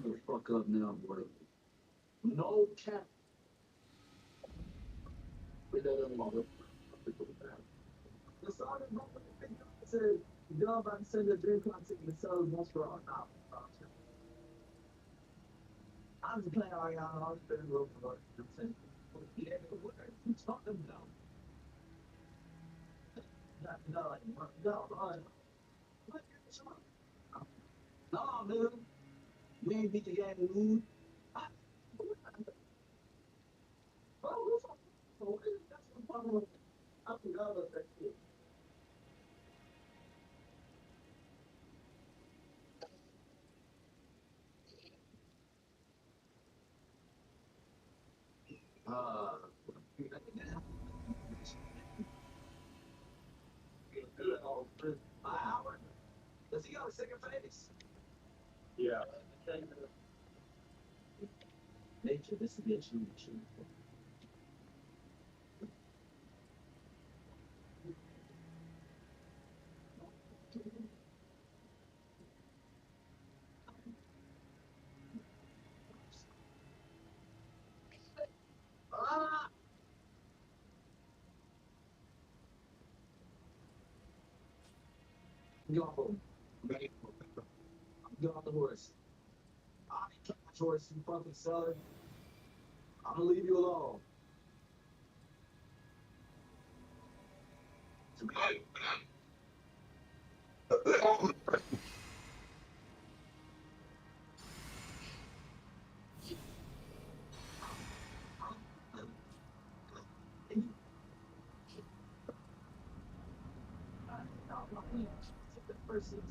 The fuck up now, boy. No cap. We let him all up. The song is not what they said. Y'all about to send a drink classic and sell most for all now. I'm just playing all y'all. I was playing real for I'm saying. Yeah, what are you talking about? No, man. We ain't beat the game, dude. I That's the problem. I forgot about that shit. Uh, good old my hour. Does he got a second face? Yeah. Nature, this is the issue. Ah! Go. Get off the horse. I ain't catch horse, you fucking son. I'm gonna leave you alone. Take the first seat.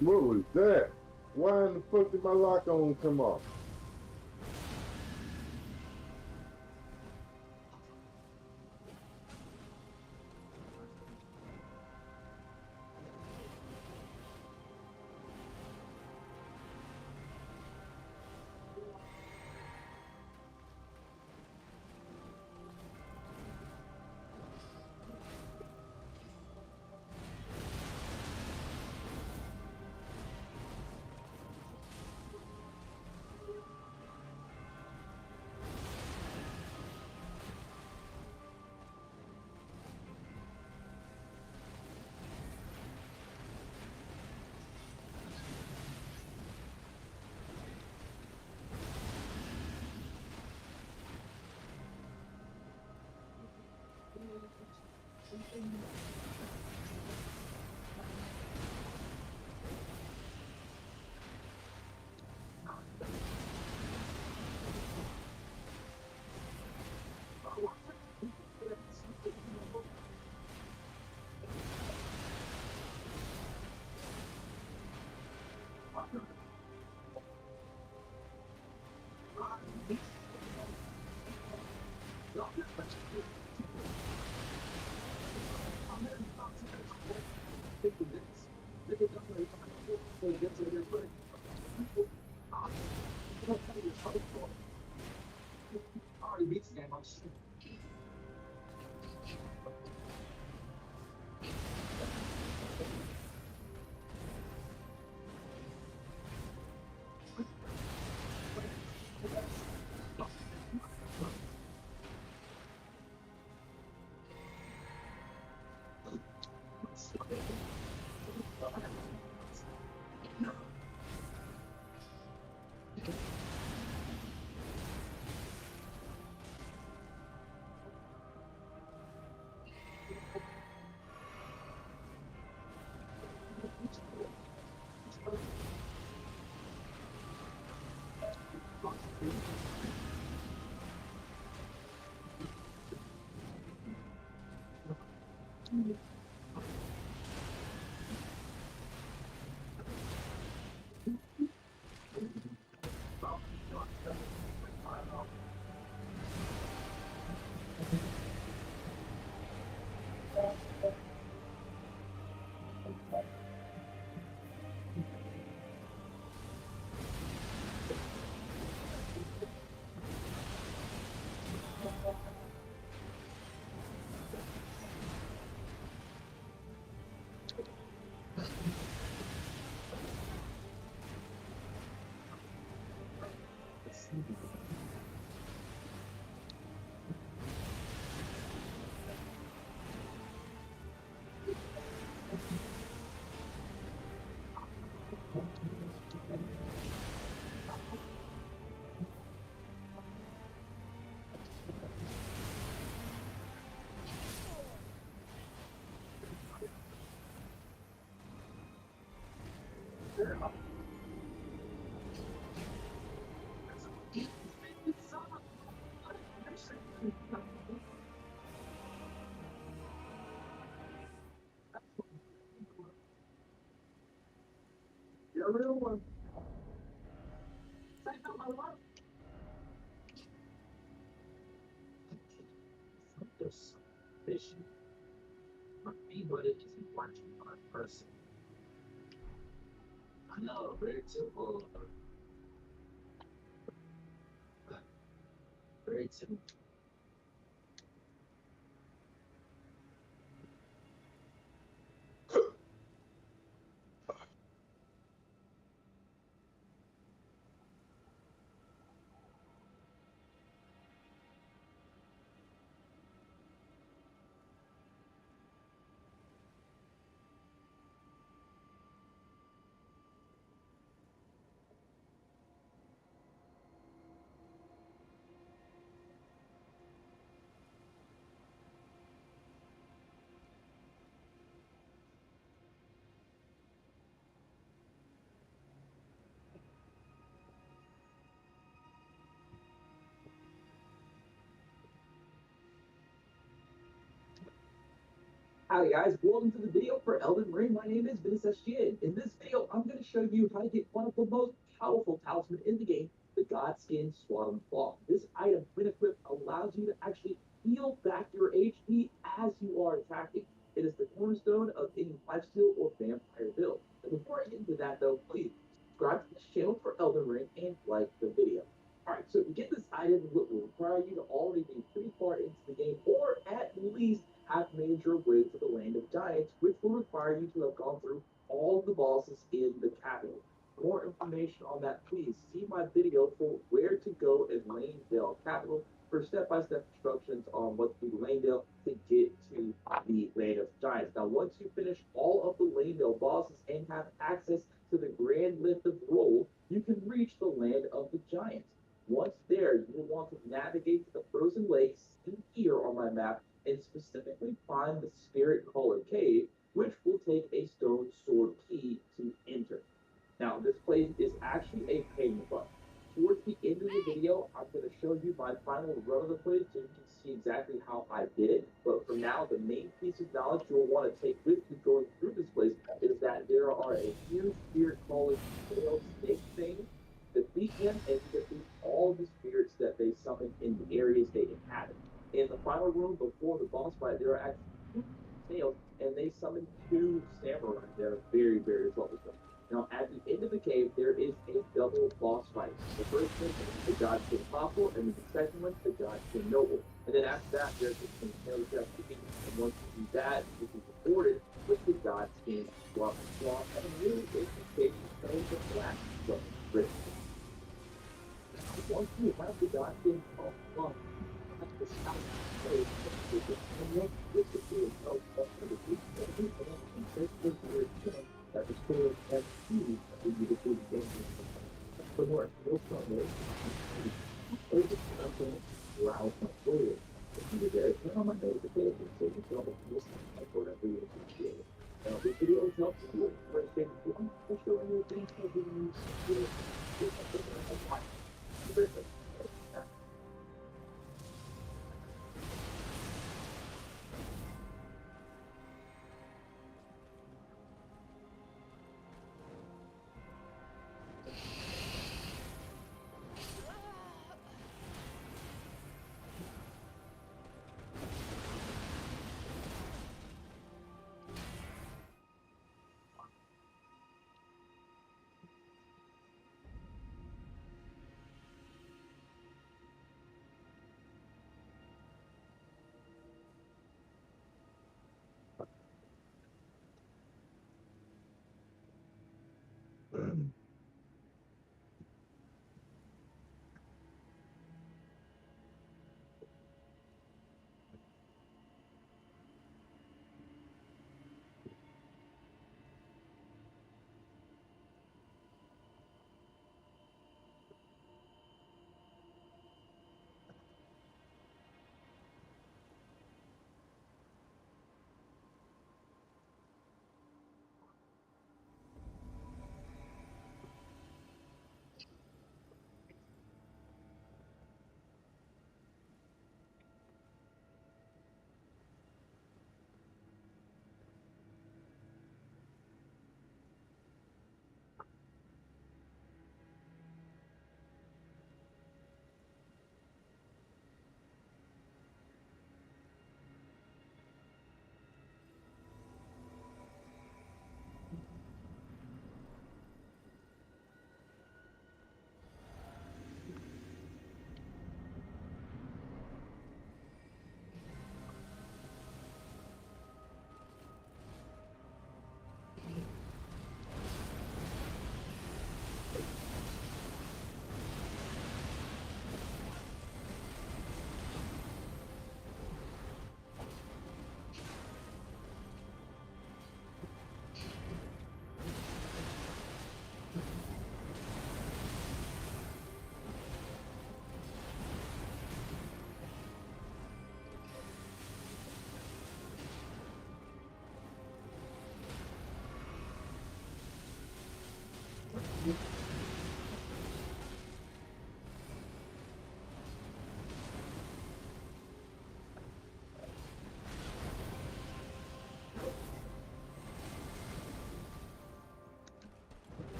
What was that? Why in the fuck did my lock on come off? You're a real one. Say no, my love. There's some issue. For me, but it isn't watching my person. I know, very simple. Very simple. Howdy guys, welcome to the video for Elden Ring. My name is Vincent SGN. In this video, I'm going to show you how to get one of the most powerful talismans in the game, the Godskin Swaddling Cloth. This item, when equipped, allows you to actually heal back your HP as you are attacking. It is the cornerstone of any lifesteal or vampire build. And before I get into that though, please subscribe to this channel for Elden Ring and like the video. Alright, so to get this item, it will require you to already be pretty far into the game, or at least have made your way to the land of giants, which will require you to have gone through all of the bosses in the capital. For more information on that, please see my video for where to go in Lanedale Capital for step-by-step instructions on what to do to Lanedale to get to the land of giants. Now, once you finish all of the Lanedale bosses and have access to the Grand Lift of Roll, you can reach the land of the giants. Once there, you will want to navigate to the frozen lakes seen here on my map and specifically find the Spirit Caller Cave, which will take a stone sword key to enter. Now, this place is actually a pain in the butt. Towards the end of the video, I'm going to show you my final run of the place so you can see exactly how I did it. But for now, the main piece of knowledge you'll want to take with you going through this place is that there are a few Spirit Caller tail snake things. Defeat them and you defeat all the spirits that they summon in the areas they inhabit. In the final room before the boss fight, there are actually two tails, and they summon two samurai. They're very, very troublesome. Now, at the end of the cave, there is a double boss fight. The first one is the Godskin Apostle, and the second one, the Godskin Noble. And then after that, there's the tails you have to beat. And once you do that, you can be rewarded with the Godskin Swap. And really, it's the case of the black stuff. Once you have the Godskin Swap, the stop place and then this is the result of the and this is the return that the story has used to be the good game. For more, no problem. Or just something around my story. If you did that, turn on my notifications so you can always listen to whatever you appreciate. Now, this video helps you understand one for showing you things that you use to do.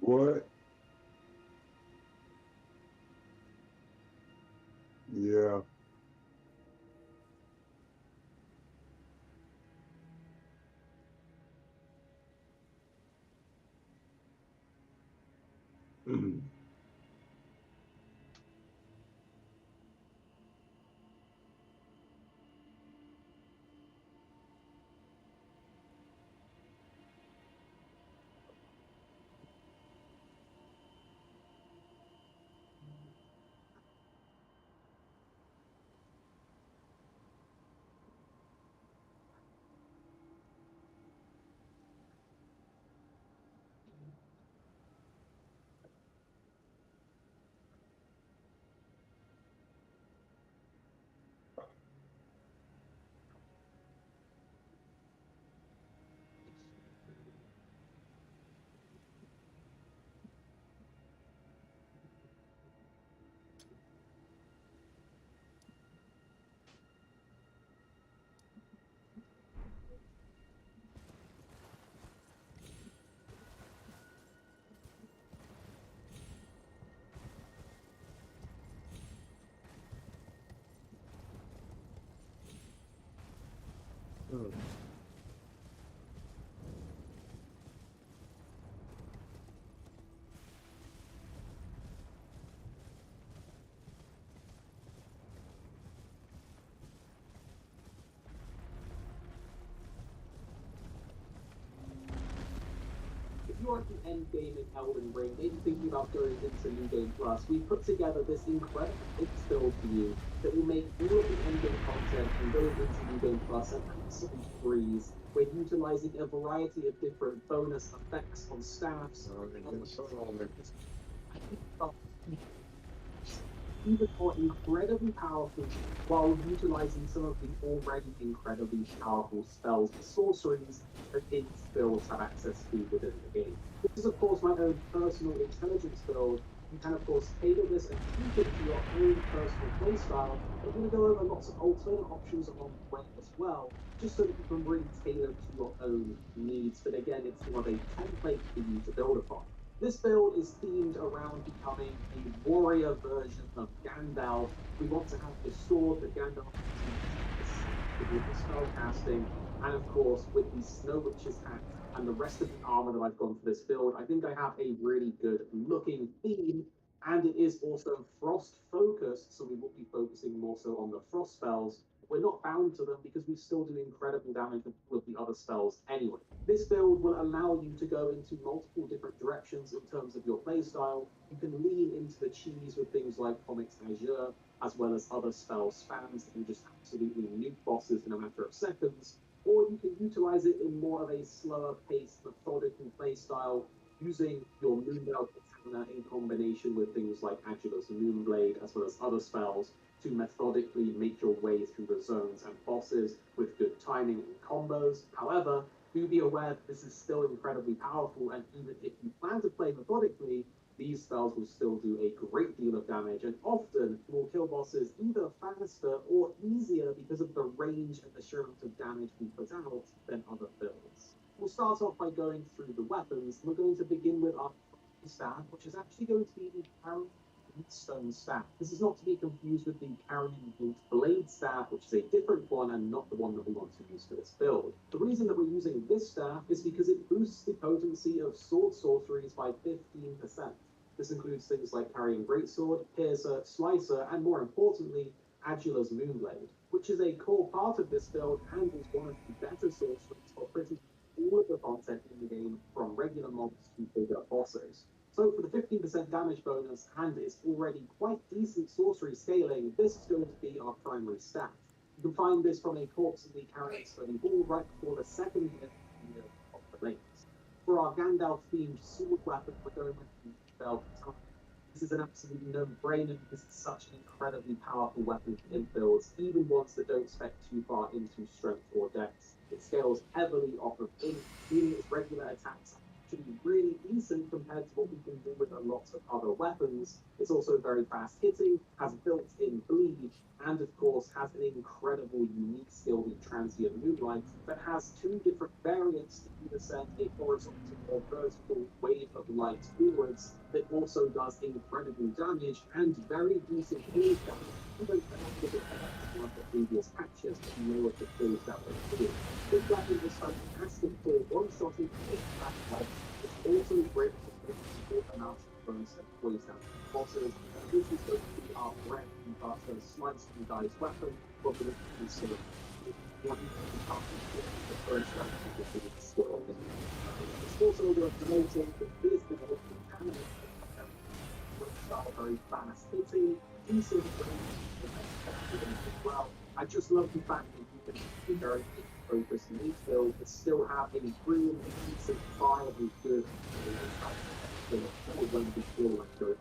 What? Yeah. Mm. If you are at the end game in Elden Ring, maybe thinking about going into New Game Plus, we put together this incredible mix build for you that will make all of the end game content and going into New Game Plus an absolute breeze. We're utilizing a variety of different bonus effects on staffs. Even more incredibly powerful while utilizing some of the already incredibly powerful spells and sorceries that its builds have access to within the game. This is, of course, my own personal intelligence build. You can, of course, tailor this and tweak it to your own personal playstyle. We're going to go over lots of alternate options along the way as well, just so that you can really tailor to your own needs. But again, it's more of a template for you to build upon. This build is themed around becoming a warrior version of Gandalf. We want to have a sword that Gandalf uses with the spell casting, and of course with the Snow Witch's hat and the rest of the armor that I've gone for this build. I think I have a really good looking theme, and it is also frost focused, so we will be focusing more so on the frost spells. We're not bound to them because we still do incredible damage with all of the other spells anyway. This build will allow you to go into multiple different directions in terms of your playstyle. You can lean into the cheese with things like Comics Azure, as well as other spell spams that can just absolutely nuke bosses in a matter of seconds. Or you can utilize it in more of a slower paced, methodical playstyle, using your Moonbelt Katana in combination with things like Agilus Moonblade, as well as other spells, to methodically make your way through the zones and bosses with good timing and combos. However, do be aware that this is still incredibly powerful, and even if you plan to play methodically, these spells will still do a great deal of damage, and often will kill bosses either faster or easier because of the range and the sheer amount of damage we put out than other builds. We'll start off by going through the weapons. We're going to begin with our staff, which is actually going to be the Carrion Stone staff. This is not to be confused with the Carrion Blade staff, which is a different one and not the one that we want to use for this build. The reason that we're using this staff is because it boosts the potency of sword sorceries by 15%. This includes things like carrying greatsword, piercer, slicer, and more importantly, Agula's Moonblade, which is a core part of this build and is one of the better sorceries for pretty much all of the content in the game, from regular mobs to bigger bosses. So for the 15% damage bonus and its already quite decent sorcery scaling, this is going to be our primary stat. You can find this from a corpse in the character study ball right before the second hit of the links. For our Gandalf themed sword weapon, we're going with the belt time. This is an absolute no-brainer because it's such an incredibly powerful weapon for inbuilds, even ones that don't spec too far into strength or dex. It scales heavily off of ink, meaning its regular attacks are actually really decent compared to what we can do with a lot of other weapons. It's also very fast hitting, has built-in bleed, and of course has an incredible unique skill with transient moonlight that has two different variants to either send a horizontal or vertical wave of light forwards that also does incredible damage and very decent haze damage, even faster than one of the previous patches that know of the kills that were doing. This weapon is fantastic for one-shotting back light. It's also great for making amounts of burns and plays down bosses. This is going to be our bread and butter slice and dice weapon, but we're going to consider one the first round of the skill. It's also worth noting that this development can style very fast hitting, decent range as well. I just love the fact that you can be very focused in each build, but still have a really decent, viable, good when you feel like good.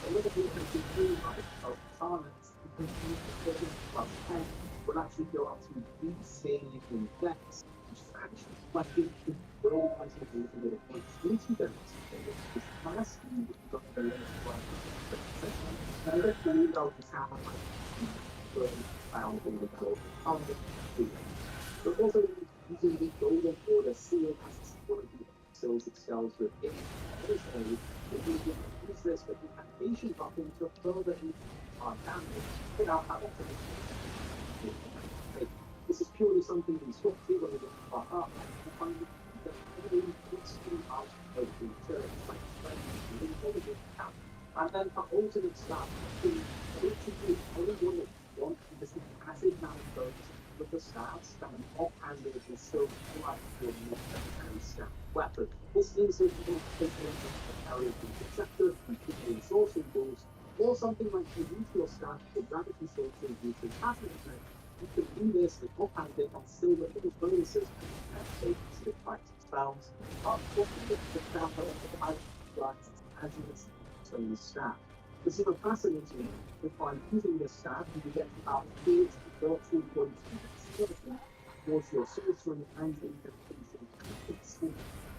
A little bit of the of talents, you can use the 30 plus 10, will actually go up to deep scaling in dex, which is actually like it will I think a little bit of flexibility there. It's fast, you've got the limit one. Now let's bring it out to town like found in the code. But also using the golden order seal as one of the skills that scales with it. Additionally, if you can use this with the animation button to further increase our damage without having to this is purely something we swap to when we get far up and find it that every extreme out of the church like and then for alternate stuff, basically anyone that wants to see passive damage bonus with the stats that an offhanded is still quite good and stat weapon. This means that you can take the carry of the sector, particularly sorcery balls, or something like the neutral stat for gravity sorcery due to passive effect. You can do this with offhanded and still get those bonuses and take specific types of spells. But what the stat as you can the staff. This is a fascinating that by using this staff, you get about 30 virtual points of dexterity towards your sorcery and incantation.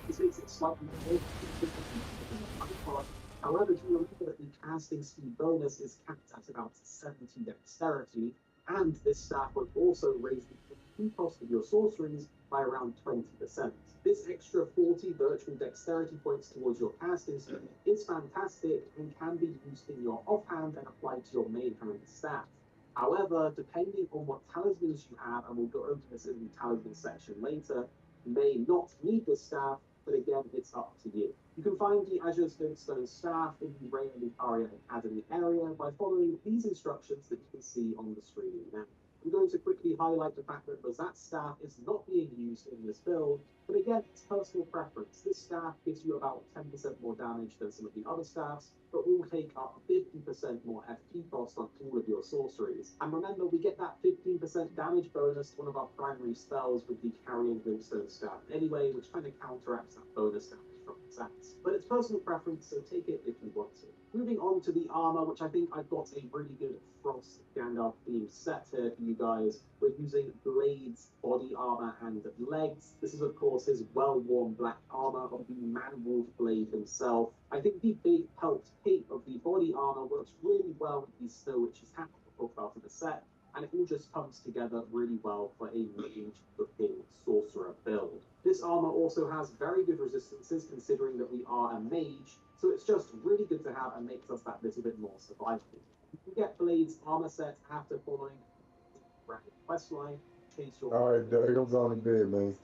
This makes it slightly more difficult than the other part. However, do remember that the casting speed bonus is capped at about 70 dexterity, and this staff will also raise the HP cost of your sorceries by around 20%. This extra 40 virtual dexterity points towards your casting speed is fantastic and can be used in your offhand and applied to your main hand stat. However, depending on what talismans you have, and we'll go over this in the talisman section later, you may not need this staff, but again, it's up to you. You can find the Azure Stone staff in the Rayon Aria Academy area by following these instructions that you can see on the screen now. I'm going to quickly highlight the fact that that staff is not being used in this build, but again, it's personal preference. This staff gives you about 10% more damage than some of the other staffs, but will take up 50% more FP cost on all of your sorceries. And remember, we get that 15% damage bonus to one of our primary spells with the Carrying Glintstone staff anyway, which kind of counteracts that bonus damage from stats. But it's personal preference, so take it if you want to. Moving on to the armor, which I think I've got a really good Frost Gandalf themed set here for you guys. We're using Blade's body armor and legs. This is, of course, his well-worn black armor of the Man-Wolf Blade himself. I think the big pelt cape of the body armor works really well with the Snow Witch's hat that we'll talk about in a sec, and it all just comes together really well for a mage-looking sorcerer build. This armor also has very good resistances considering that we are a mage, so it's just really good to have and makes us that little bit more survivable. You can get Blade's armor set after following the quest line. Chase your All right, Doug, I'm going to bed, man.